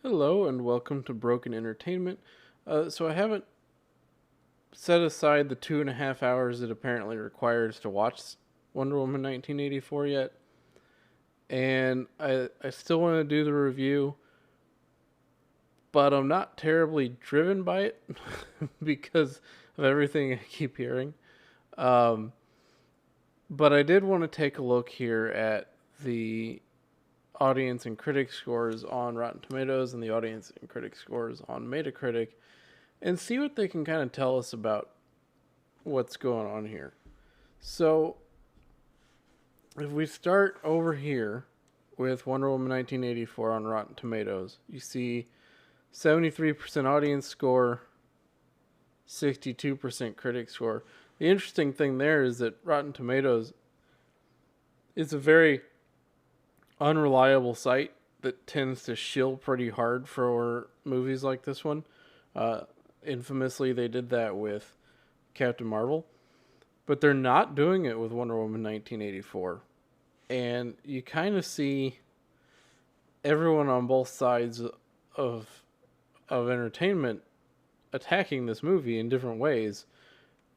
Hello and welcome to Broken Entertainment. So I haven't set aside the 2.5 hours it apparently requires to watch Wonder Woman 1984 yet, and I still want to do the review, but I'm not terribly driven by it because of everything I keep hearing. Um, but I did want to take a look here at the audience and critic scores on Rotten Tomatoes and the audience and critic scores on Metacritic and see what they can kind of tell us about what's going on here. So, if we start over here with Wonder Woman 1984 on Rotten Tomatoes, you see 73% audience score, 62% critic score. The interesting thing there is that Rotten Tomatoes is a very unreliable site that tends to shill pretty hard for movies like this one. Uh, Infamously, they did that with Captain Marvel, but they're not doing it with Wonder Woman 1984. And you kind of see everyone on both sides of entertainment attacking this movie in different ways,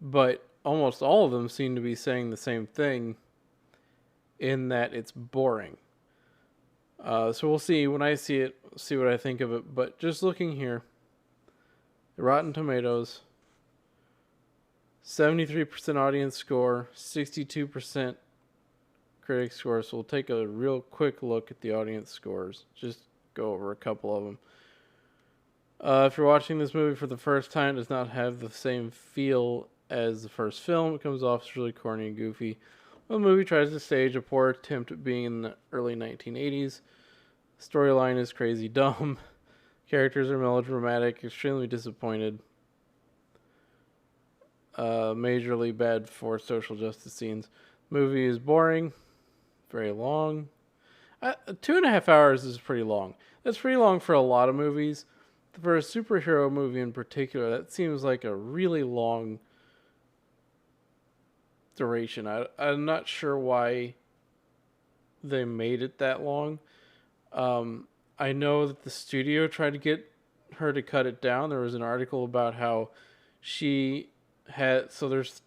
but almost all of them seem to be saying the same thing in that it's boring. So we'll see when I see it, see what I think of it. But just looking here, Rotten Tomatoes, 73% audience score, 62% critic score. So we'll take a real quick look at the audience scores. Just go over a couple of them. If you're watching this movie for the first time, it does not have the same feel as the first film. It comes off as really corny and goofy. The movie tries to stage a poor attempt at being in the early 1980s. Storyline is crazy dumb. Characters are melodramatic, extremely disappointed. Majorly bad for social justice scenes. Movie is boring, very long. 2.5 hours is pretty long. That's pretty long for a lot of movies. For a superhero movie in particular, that seems like a really long duration. I'm not sure why they made it that long. I know that the studio tried to get her to cut it down. There was an article about how she had. So there's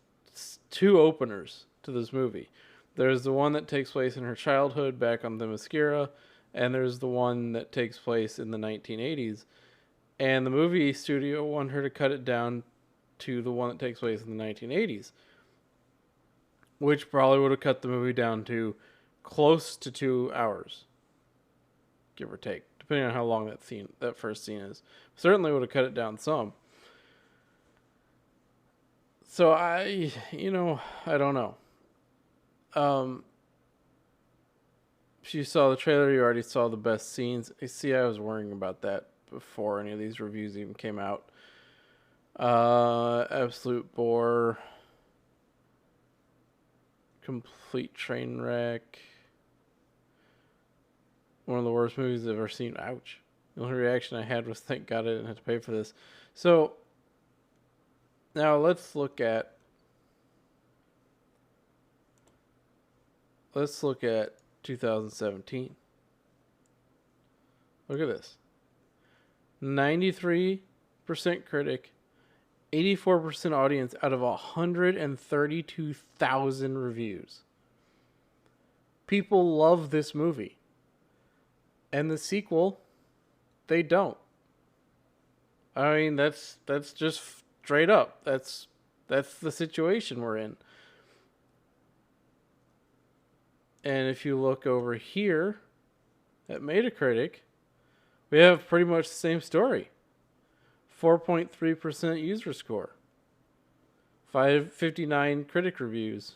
two openers to this movie. There's the one that takes place in her childhood back on the Themyscira, and there's the one that takes place in the 1980s. And the movie studio wanted her to cut it down to the one that takes place in the 1980s, which probably would have cut the movie down to close to 2 hours, give or take, depending on how long that first scene is. Certainly would have cut it down some. So I don't know. Um, if you saw the trailer, you already saw the best scenes. You see, I was worrying about that before any of these reviews even came out. Absolute bore. Complete train wreck. One of the worst movies I've ever seen. Ouch. The only reaction I had was thank God I didn't have to pay for this. So now let's look at 2017. Look at this. 93% critic, 84% audience out of 132,000 reviews. People love this movie. And the sequel, they don't. I mean, that's just straight up. That's the situation we're in. And if you look over here at Metacritic, we have pretty much the same story. 4.3% user score. 559 critic reviews.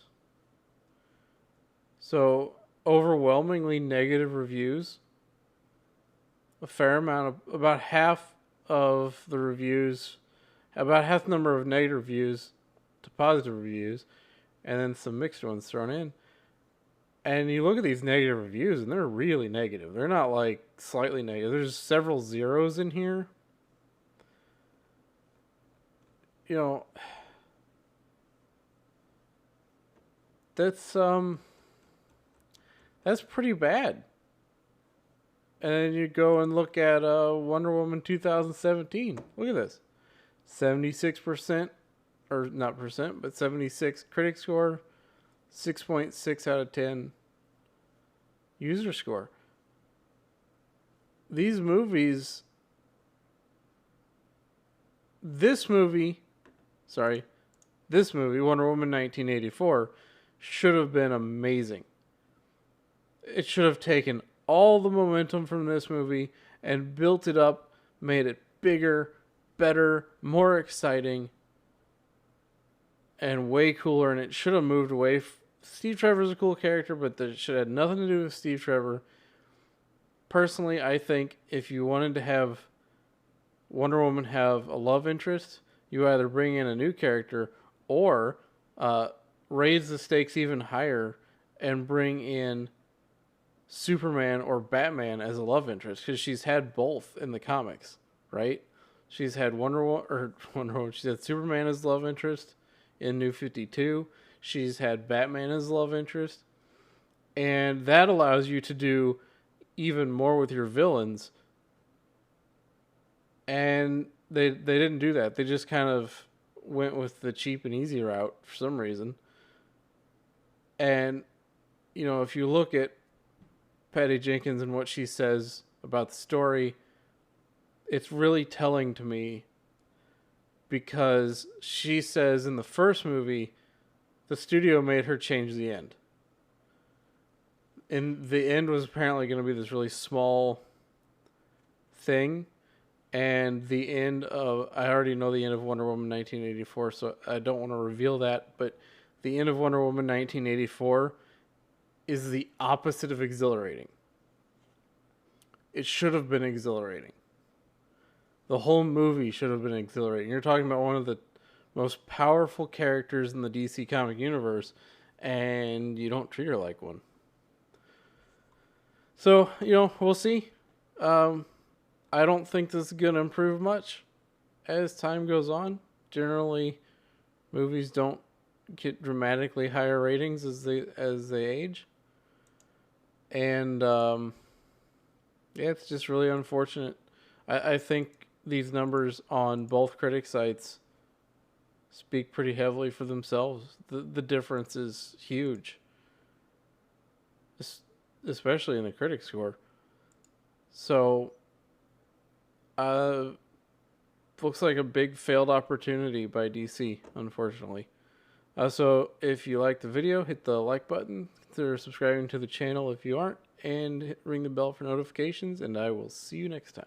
So overwhelmingly negative reviews. A fair amount of about half of the reviews, about half the number of negative reviews to positive reviews, and then some mixed ones thrown in. And you look at these negative reviews, and they're really negative. They're not like slightly negative. There's several zeros in here. You know, that's pretty bad. And then you go and look at Wonder Woman 2017. Look at this. 76%, or not percent, but 76 critic score, 6.6 out of 10 user score. These movies, this movie, Wonder Woman 1984, should have been amazing. It should have taken all the momentum from this movie and built it up, made it bigger, better, more exciting, and way cooler. And it should have moved away. Steve Trevor's a cool character, but that should have nothing to do with Steve Trevor. Personally, I think if you wanted to have Wonder Woman have a love interest, you either bring in a new character or raise the stakes even higher and bring in Superman or Batman as a love interest, because she's had both in the comics, right? She's had Wonder Woman. She's had Superman as love interest in New 52. She's had Batman as love interest, and that allows you to do even more with your villains. And they didn't do that. They just kind of went with the cheap and easy route for some reason. And if you look at Patty Jenkins and what she says about the story, it's really telling to me, because she says in the first movie, the studio made her change the end. And the end was apparently going to be this really small thing. And the end of, I already know the end of Wonder Woman 1984, so I don't want to reveal that. But the end of Wonder Woman 1984 is the opposite of exhilarating. It should have been exhilarating. The whole movie should have been exhilarating. You're talking about one of the most powerful characters in the DC comic universe, and you don't treat her like one. So, we'll see. I don't think this is going to improve much as time goes on. Generally, movies don't get dramatically higher ratings as they age. And it's just really unfortunate. I think these numbers on both critic sites speak pretty heavily for themselves. The difference is huge, especially in the critic score. So, looks like a big failed opportunity by DC, unfortunately. So if you like the video, hit the like button, consider subscribing to the channel if you aren't, and ring the bell for notifications, and I will see you next time.